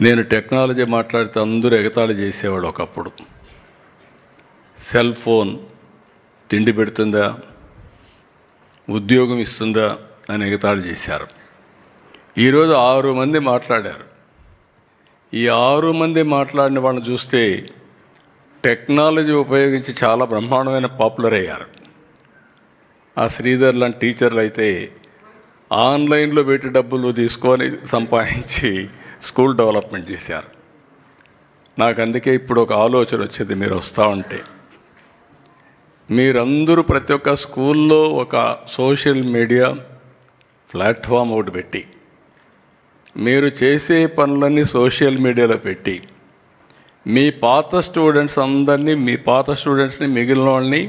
నేను టెక్నాలజీ మాట్లాడితే అందరూ ఎగతాళి చేసేవాడు ఒకప్పుడు. సెల్ ఫోన్ తిండి పెడుతుందా, ఉద్యోగం ఇస్తుందా అని ఎగతాళి చేశారు. ఈరోజు 6 మంది మాట్లాడారు. ఈ 6 మంది మాట్లాడిన వాళ్ళని చూస్తే టెక్నాలజీ ఉపయోగించి చాలా బ్రహ్మాండమైన పాపులర్ అయ్యారు. ఆ శ్రీధర్ లాంటి టీచర్లు అయితే ఆన్లైన్లో పెట్టి డబ్బులు తీసుకొని సంపాదించి స్కూల్ డెవలప్మెంట్ చేశారు. నాకు అందుకే ఇప్పుడు ఒక ఆలోచన వచ్చింది, మీరు వస్తూ ఉంటే మీరందరూ ప్రతి ఒక్క స్కూల్లో ఒక సోషల్ మీడియా ప్లాట్ఫామ్ ఒకటి పెట్టి మీరు చేసే పనులన్నీ సోషల్ మీడియాలో పెట్టి మీ పాత స్టూడెంట్స్ని మిగిలిన వాళ్ళని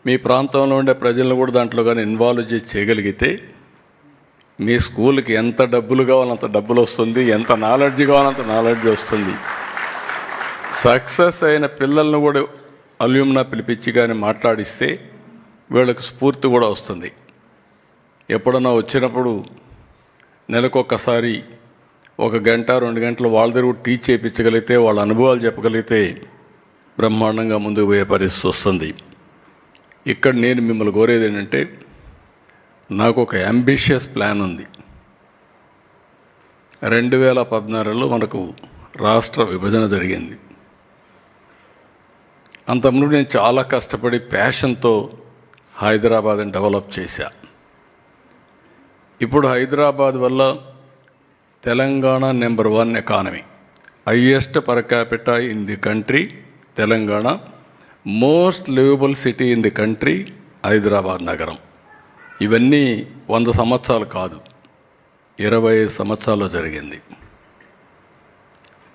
మీ ప్రాంతంలో ఉండే ప్రజలను కూడా దాంట్లో కానీ ఇన్వాల్వ్ చేసి చేయగలిగితే మీ స్కూల్కి ఎంత డబ్బులు కావాలంత డబ్బులు వస్తుంది, ఎంత నాలెడ్జ్ కావాలంత నాలెడ్జ్ వస్తుంది. సక్సెస్ అయిన పిల్లలను కూడా అల్యూమ్నా పిలిపించి కానీ మాట్లాడిస్తే వీళ్ళకి స్ఫూర్తి కూడా వస్తుంది. ఎప్పుడన్నా వచ్చినప్పుడు నెలకొకసారి 1 గంట 2 గంటలు వాళ్ళ దగ్గర కూడా టీచ్ చేయించగలిగితే, వాళ్ళ అనుభవాలు చెప్పగలిగితే బ్రహ్మాండంగా ముందుకు పోయే పరిస్థితి వస్తుంది. ఇక్కడ నేను మిమ్మల్ని కోరేది ఏంటంటే, నాకు ఒక అంబిషియస్ ప్లాన్ ఉంది. 2016లో మనకు రాష్ట్ర విభజన జరిగింది. అంతకుముందు నేను చాలా కష్టపడి ప్యాషన్తో హైదరాబాద్ని డెవలప్ చేశా. ఇప్పుడు హైదరాబాద్ వల్ల Telangana number 1 economy, highest per capita in the country Telangana, most liveable city in the country Hyderabad నగరం. ఇవన్నీ 100 సంవత్సరాలు కాదు, 25 సంవత్సరాల్లో జరిగింది.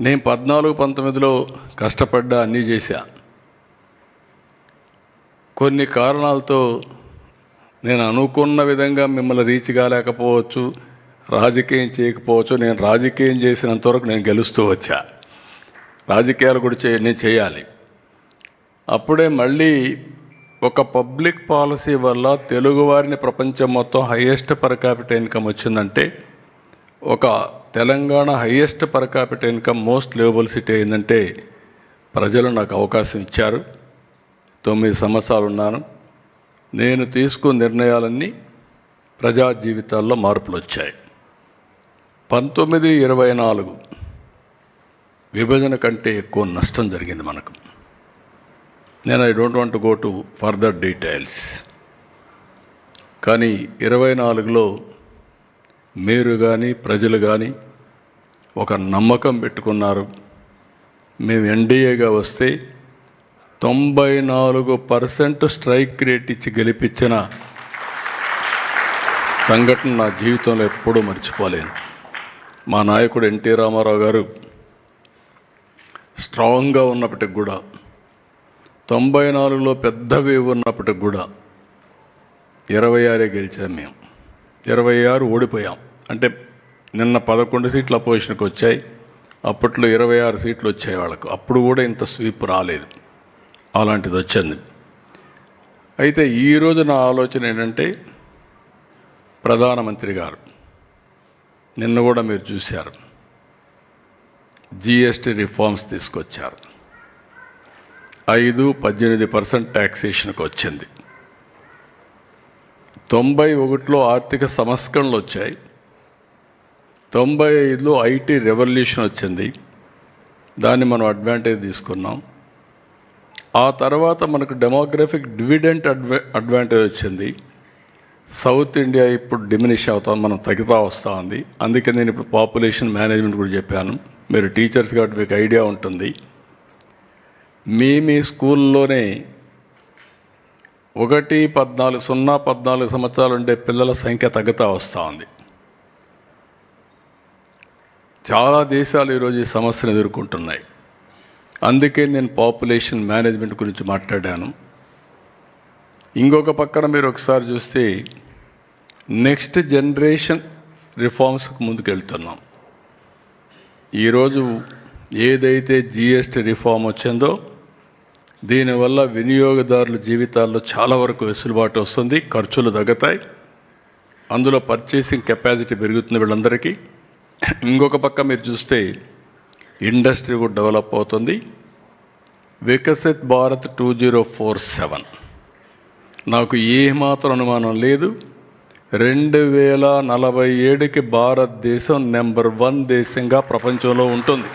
నేను 14-19లో కష్టపడ్డా, అన్నీ చేశా. కొన్ని కారణాలతో నేను అనుకున్న విధంగా మిమ్మల్ని రీచ్ కాలేకపోవచ్చు, రాజకీయం చేయకపోవచ్చు. నేను రాజకీయం చేసినంతవరకు నేను గెలుస్తూ వచ్చా. రాజకీయాలు కూడా నేను చేయాలి. అప్పుడే మళ్ళీ ఒక పబ్లిక్ పాలసీ వల్ల తెలుగువారిని ప్రపంచం మొత్తం హైయెస్ట్ పర్ క్యాపిటల్ ఇన్కమ్ వచ్చిందంటే, ఒక Telangana highest per capital income most liveable city అయిందంటే ప్రజలు నాకు అవకాశం ఇచ్చారు. 9 సంవత్సరాలు ఉన్నాను. నేను తీసుకున్న నిర్ణయాలన్నీ ప్రజా జీవితాల్లో మార్పులు వచ్చాయి. 1924 విభజన కంటే ఎక్కువ నష్టం జరిగింది మనకు. I don't want to go to further details. కానీ 24లో మీరు కానీ ప్రజలు కానీ ఒక నమ్మకం పెట్టుకున్నారు. మేము ఎన్డీఏగా వస్తే 94% స్ట్రైక్ రేట్ ఇచ్చి గెలిపించిన సంఘటన నా జీవితంలో ఎప్పుడూ మర్చిపోలేను. మా నాయకుడు ఎన్టీ రామారావు గారు స్ట్రాంగ్గా ఉన్నప్పటికి కూడా, 94లో పెద్ద వేవ్ ఉన్నప్పటికి కూడా 26 గెలిచాం. మేము 26 ఓడిపోయాం. అంటే నిన్న 11 సీట్లు అపోజిషన్కి వచ్చాయి. అప్పట్లో 26 సీట్లు వచ్చాయి వాళ్ళకు. అప్పుడు కూడా ఇంత స్వీప్ రాలేదు. అలాంటిది వచ్చింది. అయితే ఈరోజు నా ఆలోచన ఏంటంటే, ప్రధానమంత్రి గారు నిన్న కూడా మీరు చూశారు, జిఎస్టీ రిఫార్మ్స్ తీసుకొచ్చారు. 5-18% ట్యాక్సేషన్కి వచ్చింది. 91లో ఆర్థిక సంస్కరణలు వచ్చాయి. 95లో ఐటీ రెవల్యూషన్ వచ్చింది. దాన్ని మనం అడ్వాంటేజ్ తీసుకున్నాం. ఆ తర్వాత మనకు డెమోగ్రఫిక్ డివిడెంట్ అడ్వాంటేజ్ వచ్చింది. సౌత్ ఇండియా ఇప్పుడు డిమినిష్ అవుతాం, మనం తగ్గుతూ వస్తూ ఉంది. అందుకే నేను ఇప్పుడు పాపులేషన్ మేనేజ్మెంట్ కూడా చెప్పాను. మీరు టీచర్స్ కాబట్టి మీకు ఐడియా ఉంటుంది. మీ స్కూల్లోనే 14 సంవత్సరాలు ఉండే పిల్లల సంఖ్య తగ్గుతూ వస్తూ ఉంది. చాలా దేశాలు ఈరోజు ఈ సమస్యను ఎదుర్కొంటున్నాయి. అందుకే నేను పాపులేషన్ మేనేజ్మెంట్ గురించి మాట్లాడాను. ఇంకొక పక్కన మీరు ఒకసారి చూస్తే నెక్స్ట్ జనరేషన్ రిఫార్మ్స్కి ముందుకు వెళ్తున్నాం. ఈరోజు ఏదైతే జిఎస్టీ రిఫార్మ్ వచ్చిందో దీనివల్ల వినియోగదారుల జీవితాల్లో చాలా వరకు వెసులుబాటు వస్తుంది, ఖర్చులు తగ్గుతాయి, అందులో పర్చేసింగ్ కెపాసిటీ పెరుగుతుంది వీళ్ళందరికీ. ఇంకొక పక్క మీరు చూస్తే ఇండస్ట్రీ కూడా డెవలప్ అవుతుంది. వికసిత్ భారత్ 2047 నాకు ఏమాత్రం అనుమానం లేదు, 2047కి భారతదేశం నెంబర్ 1 దేశంగా ప్రపంచంలో ఉంటుంది.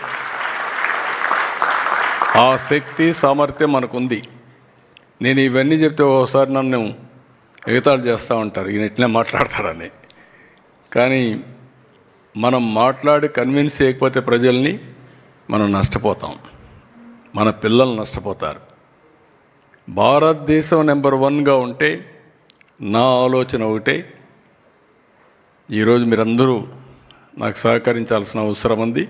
ఆ శక్తి సామర్థ్యం మనకుంది. నేను ఇవన్నీ చెప్తే ఒకసారి నన్ను ఎగతాళి చేస్తూ ఉంటారు, ఈయన ఇట్లే మాట్లాడతాడని. కానీ మనం మాట్లాడి కన్విన్స్ చేయకపోతే ప్రజల్ని మనం నష్టపోతాం, మన పిల్లలు నష్టపోతారు. భారతదేశం నెంబర్ 1గా ఉంటే నా ఆలోచన ఒకటే, ఈరోజు మీరందరూ నాకు సహకరించాల్సిన అవసరం ఉంది.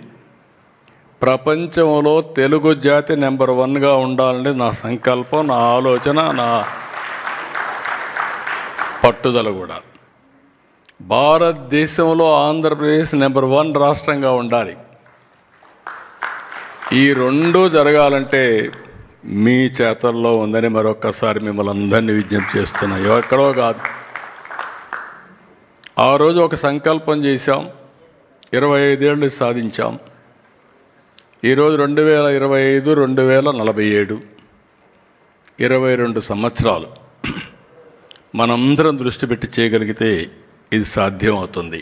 ప్రపంచంలో తెలుగు జాతి నెంబర్ 1గా ఉండాలని నా సంకల్పం, నా ఆలోచన, నా పట్టుదల కూడా. భారతదేశంలో ఆంధ్రప్రదేశ్ నెంబర్ 1 రాష్ట్రంగా ఉండాలి. ఈ రెండూ జరగాలంటే మీ చేతల్లో ఉందని మరొక్కసారి మిమ్మల్ని అందరినీ విజ్ఞప్తి చేస్తున్నా. ఎక్కడో కాదు. ఆ రోజు ఒక సంకల్పం చేశాం, 25 ఏళ్ళు సాధించాం. ఈరోజు 2025, 2047, 22 సంవత్సరాలు మనందరం దృష్టి పెట్టి చేయగలిగితే ఇది సాధ్యం అవుతుంది.